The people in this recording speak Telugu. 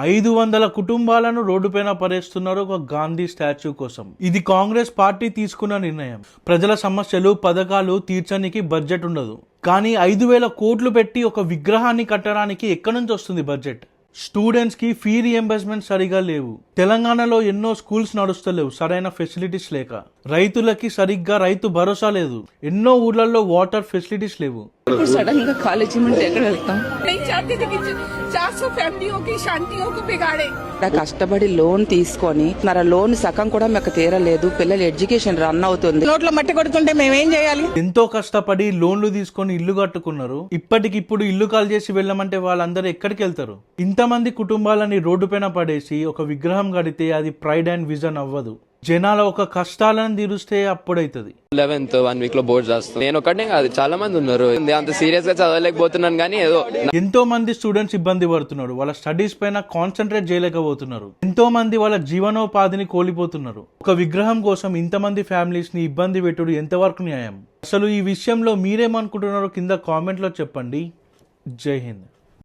500 కుటుంబాలను రోడ్డుపైన పడేస్తున్నారు ఒక గాంధీ స్టాచ్యూ కోసం. ఇది కాంగ్రెస్ పార్టీ తీసుకున్న నిర్ణయం. ప్రజల సమస్యలు పథకాలు తీర్చడానికి బడ్జెట్ ఉండదు, కానీ 5,000 కోట్లు పెట్టి ఒక విగ్రహాన్ని కట్టడానికి ఎక్కడి నుంచి వస్తుంది బడ్జెట్? స్టూడెంట్స్ కి ఫీ రియంబర్స్మెంట్ సరిగా లేవు. తెలంగాణలో ఎన్నో స్కూల్స్ నడుస్తలేవు సరైన ఫెసిలిటీస్ లేక. రైతులకి సరిగ్గా రైతు భరోసా లేదు. ఎన్నో ఊర్లలో వాటర్ ఫెసిలిటీస్ లేవు. సడన్ గా కాలేజీ నుండి ఎక్కడ వెళ్తాం? కష్టపడి లోన్ తీసుకొని లోన్ సగం కూడా మాకు తీరలేదు. పిల్లల ఎడ్యుకేషన్ రన్ అవుతుంది. నోట్లో మట్టి కొడుతుంటే మేమేం చేయాలి? ఎంతో కష్టపడి లోన్లు తీసుకొని ఇల్లు కట్టుకున్నారు. ఇప్పటికిప్పుడు ఇల్లు కాల్ చేసి వెళ్ళమంటే వాళ్ళందరూ ఎక్కడికి వెళ్తారు? ఇంతమంది కుటుంబాలని రోడ్డుపైన పడేసి ఒక విగ్రహం కడితే అది ప్రైడ్ అండ్ విజన్ అవ్వదు. జనాల ఒక కష్టాలను తీరుస్తే అప్పుడైతుంది. 11th 1 వీక్ లో బోర్డ్స్ రాస్తాం. నేను ఒకటే కాదు, చాలా మంది ఉన్నారు. అంత సీరియస్ గా చదవలేకపోతున్నాను, కానీ ఏదో ఎంతో మంది స్టూడెంట్స్ ఇబ్బంది పడుతున్నారు. వాళ్ళ స్టడీస్ పైన కాన్సన్ట్రేట్ చేయలేకపోతున్నారు. ఎంతో మంది వాళ్ళ జీవనోపాధిని కోల్పోతున్నారు. ఒక విగ్రహం కోసం ఇంతమంది ఫ్యామిలీస్ ని ఇబ్బంది పెట్టుడు ఎంతవరకు న్యాయం? అసలు ఈ విషయంలో మీరేమనుకుంటున్నారో కింద కామెంట్ లో చెప్పండి. జై హింద్.